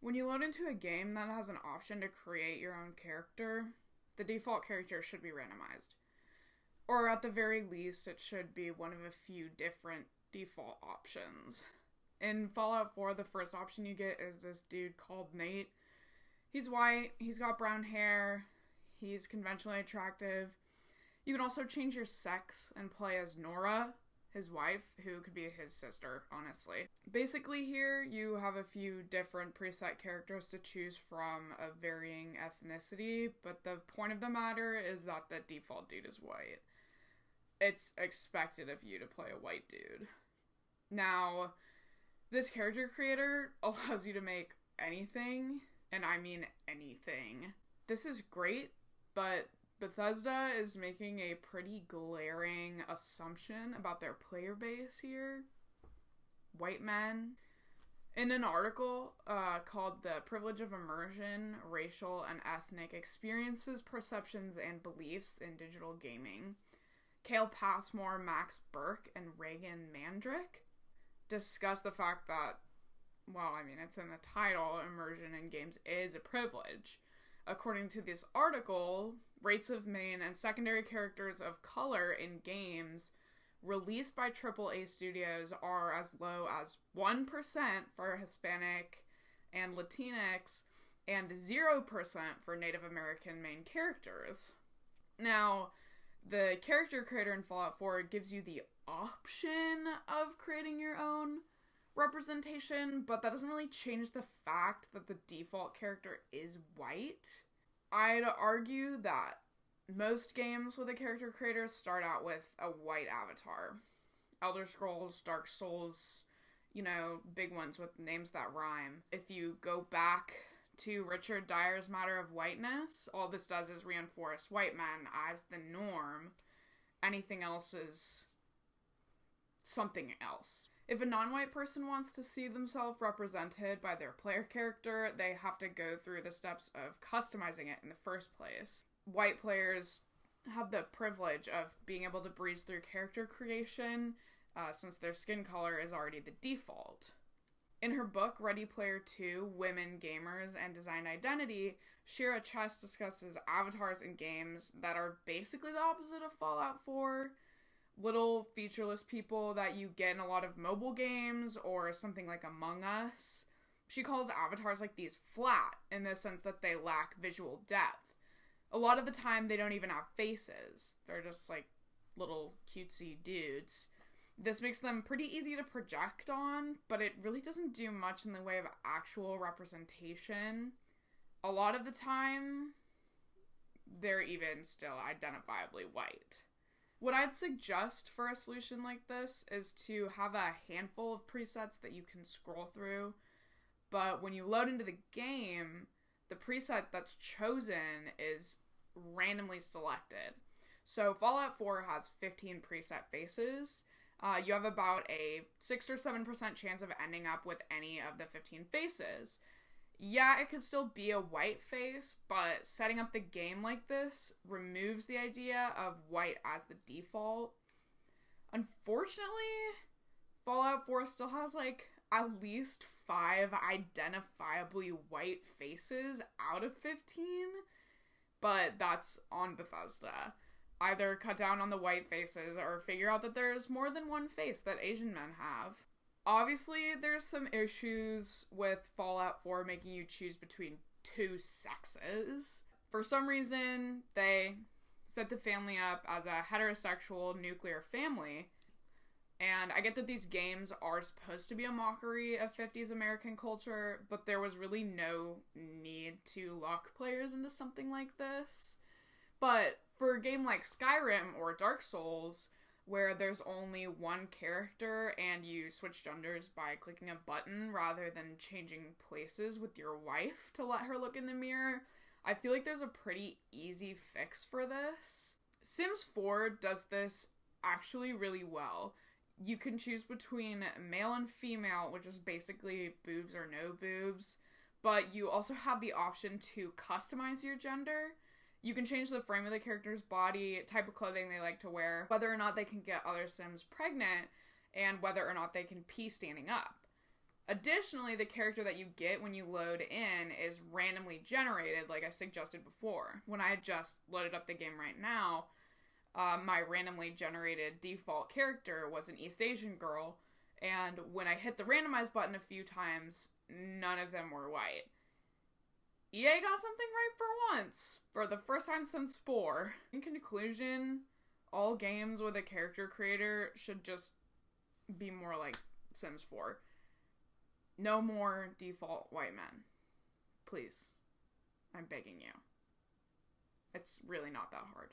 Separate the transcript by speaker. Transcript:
Speaker 1: When you load into a game that has an option to create your own character, the default character should be randomized. Or at the very least, it should be one of a few different default options. In Fallout 4, the first option you get is this dude called Nate. He's white, he's got brown hair, he's conventionally attractive. You can also change your sex and play as Nora, his wife, who could be his sister, honestly. Basically here, you have a few different preset characters to choose from of varying ethnicity, but the point of the matter is that the default dude is white. It's expected of you to play a white dude. Now, this character creator allows you to make anything, and I mean anything. This is great, but Bethesda is making a pretty glaring assumption about their player base here. White men. In an article called The Privilege of Immersion, Racial and Ethnic Experiences, Perceptions, and Beliefs in Digital Gaming, Cale Passmore, Max Burke, and Reagan Mandrick discuss the fact that, well, I mean, it's in the title, immersion in games is a privilege. According to this article, rates of main and secondary characters of color in games released by AAA studios are as low as 1% for Hispanic and Latinx and 0% for Native American main characters. Now, the character creator in Fallout 4 gives you the option of creating your own representation, but that doesn't really change the fact that the default character is white. I'd argue that most games with a character creator start out with a white avatar. Elder Scrolls, Dark Souls, big ones with names that rhyme. If you go back to Richard Dyer's Matter of Whiteness, all this does is reinforce white men as the norm. Anything else is something else. If a non-white person wants to see themselves represented by their player character, they have to go through the steps of customizing it in the first place. White players have the privilege of being able to breeze through character creation, since their skin color is already the default. In her book, Ready Player 2, Women, Gamers, and Design Identity, Shira Chess discusses avatars in games that are basically the opposite of Fallout 4. Little featureless people that you get in a lot of mobile games or something like Among Us. She calls avatars like these flat in the sense that they lack visual depth. A lot of the time they don't even have faces. They're just like little cutesy dudes. This makes them pretty easy to project on, but it really doesn't do much in the way of actual representation. A lot of the time, they're even still identifiably white. What I'd suggest for a solution like this is to have a handful of presets that you can scroll through, but when you load into the game, the preset that's chosen is randomly selected. So Fallout 4 has 15 preset faces. You have about a 6 or 7% chance of ending up with any of the 15 faces. Yeah, it could still be a white face, but setting up the game like this removes the idea of white as the default. Unfortunately, Fallout 4 still has at least 5 identifiably white faces out of 15, but that's on Bethesda. Either cut down on the white faces or figure out that there's more than one face that Asian men have. Obviously, there's some issues with Fallout 4 making you choose between two sexes. For some reason, they set the family up as a heterosexual nuclear family. And I get that these games are supposed to be a mockery of 50s American culture, but there was really no need to lock players into something like this. But for a game like Skyrim or Dark Souls, where there's only one character and you switch genders by clicking a button rather than changing places with your wife to let her look in the mirror, I feel like there's a pretty easy fix for this. Sims 4 does this actually really well. You can choose between male and female, which is basically boobs or no boobs, but you also have the option to customize your gender. You can change the frame of the character's body, type of clothing they like to wear, whether or not they can get other Sims pregnant, and whether or not they can pee standing up. Additionally, the character that you get when you load in is randomly generated, like I suggested before. When I had just loaded up the game right now, my randomly generated default character was an East Asian girl, and when I hit the randomize button a few times, none of them were white. EA got something right for once, for the first time since 4. In conclusion, all games with a character creator should just be more like Sims 4. No more default white men. Please. I'm begging you. It's really not that hard.